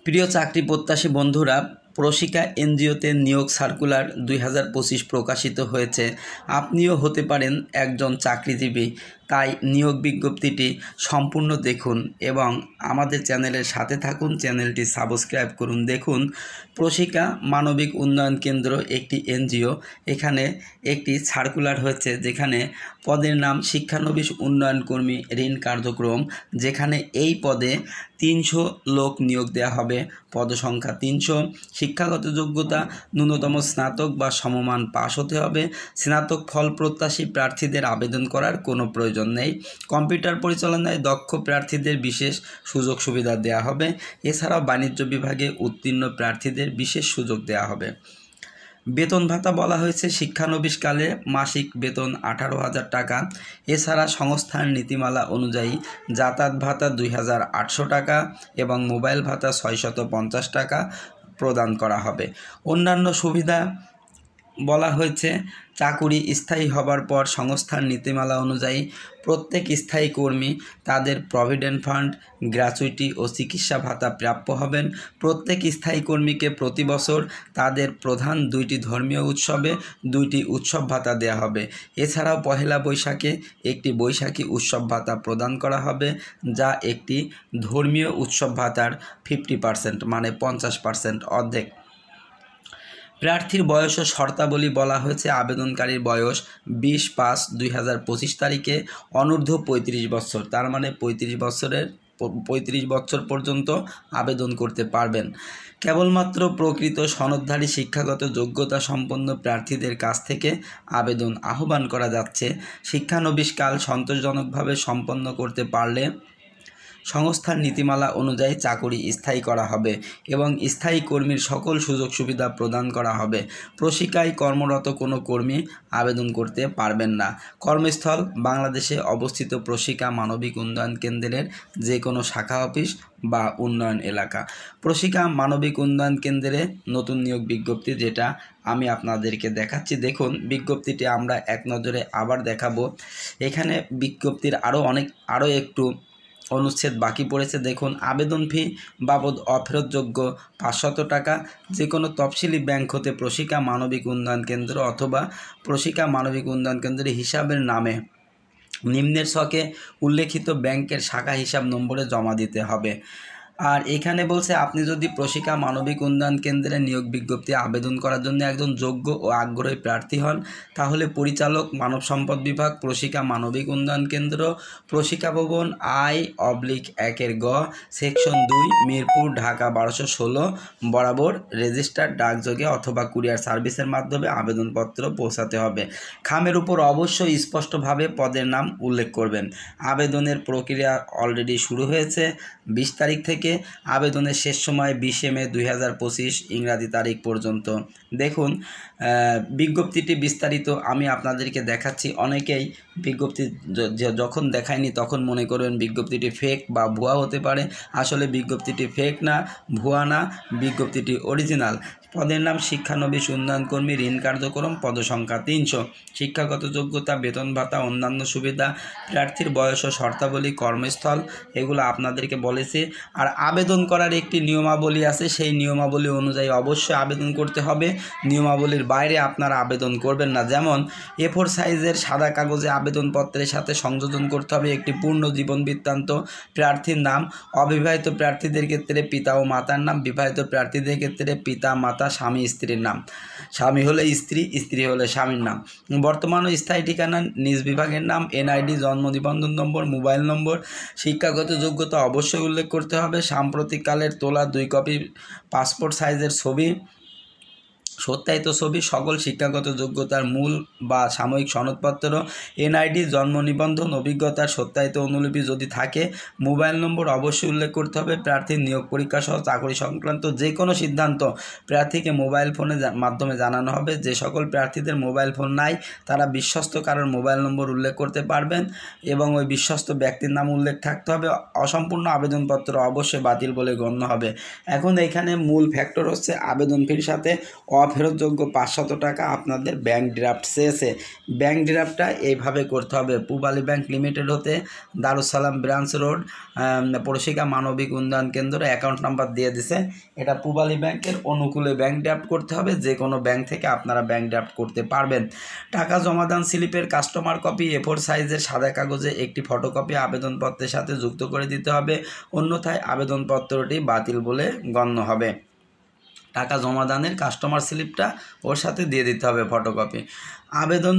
প্রিয় চাকরি প্রত্যাশী বন্ধুরা, প্রশিকা এনজিওতে নিয়োগ সার্কুলার 2025 প্রকাশিত হয়েছে। আপনিও হতে পারেন একজন চাকরিজীবী, তাই নিয়োগ বিজ্ঞপ্তিটি সম্পূর্ণ দেখুন এবং আমাদের চ্যানেলের সাথে থাকুন। চ্যানেলটি সাবস্ক্রাইব করুন। দেখুন, প্রশিকা মানবিক উন্নয়ন কেন্দ্র একটি এনজিও। এখানে একটি সার্কুলার হয়েছে যেখানে পদের নাম শিক্ষানবিশ উন্নয়ন কর্মী ঋণ কার্যক্রম, যেখানে এই পদে 300 লোক নিয়োগ দেওয়া হবে। পদসংখ্যা 300। শিক্ষাগত যোগ্যতা ন্যূনতম স্নাতক বা সমমান পাস হতে হবে। স্নাতক ফল প্রত্যাশী প্রার্থীদের আবেদন করার কোনো প্রয়োজন নেই। কম্পিউটার পরিচালনায় দক্ষ প্রার্থীদের বিশেষ সুযোগ সুবিধা দেওয়া হবে। এছাড়াও বাণিজ্য বিভাগে উত্তীর্ণ প্রার্থীদের বিশেষ সুযোগ দেওয়া হবে। বেতন ভাতা বলা হয়েছে শিক্ষানবিশকালে মাসিক বেতন 18,000 টাকা। এছাড়া সংস্থার নীতিমালা অনুযায়ী যাতায়াত ভাতা 2,800 টাকা এবং মোবাইল ভাতা 650 টাকা প্রদান করা হবে। অন্যান্য সুবিধা বলা হয়েছে, চাকুরি স্থায়ী হবার পর সংস্থার নীতিমালা অনুযায়ী প্রত্যেক স্থায়ী কর্মী তাদের প্রভিডেন্ট ফান্ড, গ্র্যাচুইটি ও চিকিৎসা ভাতা প্রাপ্য হবেন। প্রত্যেক স্থায়ী কর্মীকে প্রতি বছর তাদের প্রধান 2টি ধর্মীয় উৎসবে 2টি উৎসব ভাতা দেওয়া হবে। এছাড়াও পহেলা বৈশাখে একটি বৈশাখী উৎসব ভাতা প্রদান করা হবে, যা একটি ধর্মীয় উৎসব ভাতার 50%, মানে 50%, অর্ধেক। প্রার্থীর বয়স ও শর্তাবলী বলা হয়েছে, আবেদনকারীর বয়স 20/5/2025 তারিখে অনূর্ধ্ব 35 বছর, তার মানে 35 বছর পর্যন্ত আবেদন করতে পারবেন। কেবলমাত্র প্রকৃত সনদধারী শিক্ষাগত যোগ্যতা সম্পন্ন প্রার্থীদের কাছ থেকে আবেদন আহ্বান করা যাচ্ছে। শিক্ষানবিশকাল সন্তোষজনকভাবে সম্পন্ন করতে পারলে সংস্থার নীতিমালা অনুযায়ী চাকুরি স্থায়ী করা হবে এবং স্থায়ী কর্মীর সকল সুযোগ সুবিধা প্রদান করা হবে। প্রশিকায় কর্মরত কোনো কর্মী আবেদন করতে পারবেন না। কর্মস্থল বাংলাদেশে অবস্থিত প্রশিকা মানবিক উন্নয়ন কেন্দ্রের যে কোনো শাখা অফিস বা উন্নয়ন এলাকা। প্রশিকা মানবিক উন্নয়ন কেন্দ্রে নতুন নিয়োগ বিজ্ঞপ্তি, যেটা আমি আপনাদেরকে দেখাচ্ছি। দেখুন, বিজ্ঞপ্তিটি আমরা এক নজরে আবার দেখাবো। এখানে বিজ্ঞপ্তির আরও একটু অনুচ্ছেদ বাকি পড়েছে। দেখুন, আবেদন ফি বাবদ অফেরতযোগ্য 500 টাকা। যে কোনো তফসিলি ব্যাংক হতে প্রশিকা মানবিক উন্নয়ন কেন্দ্র অথবা প্রশিকা মানবিক উন্নয়ন কেন্দ্রের হিসাবের নামে নিম্নের ছকে উল্লেখিত ব্যাংকের শাখা হিসাব নম্বরে জমা দিতে হবে। আর এখানে বলছে, আপনি যদি প্রশিকা মানবিক উন্নয়ন কেন্দ্রে নিয়োগ বিজ্ঞপ্তি আবেদন করার জন্য একজন যোগ্য ও আগ্রহী প্রার্থী হন, তাহলে পরিচালক মানব সম্পদ বিভাগ, প্রশিকা মানবিক উন্নয়ন কেন্দ্র, প্রশিকা ভবন I/1 গ, সেকশন 2, মিরপুর, ঢাকা 1216 বরাবর রেজিস্টার্ড ডাকযোগে অথবা কুরিয়ার সার্ভিসের মাধ্যমে আবেদনপত্র পৌঁছাতে হবে। খামের উপর অবশ্যই স্পষ্টভাবে পদের নাম উল্লেখ করবেন। আবেদনের প্রক্রিয়া অলরেডি শুরু হয়েছে 20 তারিখ থেকে। আবেদনের শেষ সময় 20 মে 2025 ইংরাজি তারিখ পর্যন্ত। দেখুন, বিজ্ঞপ্তিটি বিস্তারিত আমি আপনাদেরকে দেখাচ্ছি। অনেকেই বিজ্ঞপ্তি যখন দেখায়নি তখন মনে করবেন বিজ্ঞপ্তিটি ফেক বা ভুয়া হতে পারে। আসলে বিজ্ঞপ্তিটি ফেক না, ভুয়া না, বিজ্ঞপ্তিটি অরিজিনাল। পদের নাম শিক্ষানবিশ উন্নয়ন কর্মী ঋণ কার্যক্রম, পদসংখ্যা 300। শিক্ষাগত যোগ্যতা, বেতন ভাতা, অন্যান্য সুবিধা, প্রার্থীর বয়স ও শর্তাবলী, কর্মস্থল, এগুলো আপনাদেরকে বলেছি। আর আবেদন করার একটি নিয়মাবলী আছে, সেই নিয়মাবলী অনুযায়ী অবশ্যই আবেদন করতে হবে। নিয়মাবলীর বাইরে আপনারা আবেদন করবেন না। যেমন, A4 সাইজের সাদা কাগজে আবেদনপত্রের সাথে সংযোজন করতে হবে একটি পূর্ণ জীবন বৃত্তান্ত, প্রার্থীর নাম, অবিবাহিত প্রার্থীদের ক্ষেত্রে পিতা ও মাতার নাম, বিবাহিত প্রার্থীদের ক্ষেত্রে পিতা, মাতা, স্বামী, স্ত্রীর নাম, স্বামী হলে স্ত্রী, স্ত্রী হলে স্বামীর নাম, বর্তমান ও স্থায়ী ঠিকানা, নিজ বিভাগের নাম, NID, জন্ম নিবন্ধন নম্বর, মোবাইল নম্বর। শিক্ষাগত যোগ্যতা অবশ্যই উল্লেখ করতে হবে। সাম্প্রতিককালের তোলা 2 কপি পাসপোর্ট সাইজের ছবি, সত্যায়িত ছবি, সকল শিক্ষাগত যোগ্যতার মূল বা সাময়িক সনদপত্র, NID, জন্ম নিবন্ধন, অভিজ্ঞতার সত্যায়িত অনুলিপি যদি থাকে, মোবাইল নম্বর অবশ্যই উল্লেখ করতে হবে। প্রার্থীর নিয়োগ পরীক্ষা সহ চাকরি সংক্রান্ত যে কোনো সিদ্ধান্ত প্রার্থীকে মোবাইল ফোনের মাধ্যমে জানানো হবে। যে সকল প্রার্থীদের মোবাইল ফোন নাই, তারা বিশ্বস্ত কারোর মোবাইল নম্বর উল্লেখ করতে পারবেন এবং ওই বিশ্বস্ত ব্যক্তির নাম উল্লেখ থাকতে হবে। অসম্পূর্ণ আবেদনপত্র অবশ্যই বাতিল বলে গণ্য হবে। এখন এখানে মূল ফ্যাক্টর হচ্ছে আবেদন ফির সাথে অফেরতযোগ্য 500 টাকা আপনাদের ব্যাংক ড্রাফট চেয়েছে। ব্যাংক ড্রাফটটা এইভাবে করতে হবে। পূব আলী ব্যাংক লিমিটেড হতে দারুসালাম ব্রাঞ্চ রোড, প্রশিকা মানবিক উন্নয়ন কেন্দ্র, অ্যাকাউন্ট নাম্বার দিয়ে দিছে। এটা পূব আলী ব্যাংকের অনুকূলে ব্যাংক ড্রাফট করতে হবে। যে কোনো ব্যাংক থেকে আপনারা ব্যাংক ড্রাফট করতে পারবেন। টাকা জমাদান স্লিপের কাস্টমার কপি A4 সাইজের সাদা কাগজে একটি ফটোকপি আবেদনপত্রের সাথে যুক্ত করে দিতে হবে, অন্যথায় আবেদনপত্রটি বাতিল বলে গণ্য হবে। টাকা জমাদানের কাস্টমার স্লিপটা ওর সাথে দিয়ে দিতে হবে ফটোকপি। আবেদন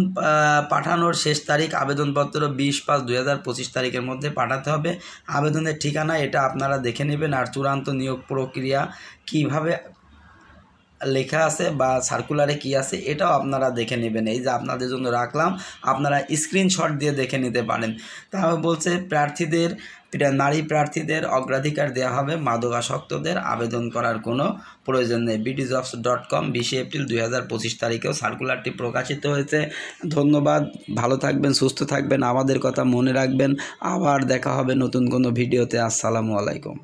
পাঠানোর শেষ তারিখ আবেদনপত্র 20/5/2025 তারিখের মধ্যে পাঠাতে হবে। আবেদনের ঠিকানা এটা আপনারা দেখে নেবেন। আর চূড়ান্ত নিয়োগ প্রক্রিয়া কিভাবে লেখা আছে বা সার্কুলারে কি আছে এটাও আপনারা দেখে নেবেন। এই যে আপনাদের জন্য রাখলাম, আপনারা স্ক্রিনশট দিয়ে দেখে নিতে পারেন। তাহলে বলছে নারী প্রার্থীদের অগ্রাধিকার দেওয়া হবে, মাদকাসক্তদের আবেদন করার কোনো প্রয়োজন নেই। bdjobs.com 20 এপ্রিল 2025 তারিখেও সার্কুলারটি প্রকাশিত হয়েছে। ধন্যবাদ, ভালো থাকবেন, সুস্থ থাকবেন, আমাদের কথা মনে রাখবেন। আবার দেখা হবে নতুন কোনো ভিডিওতে। আসসালামু আলাইকুম।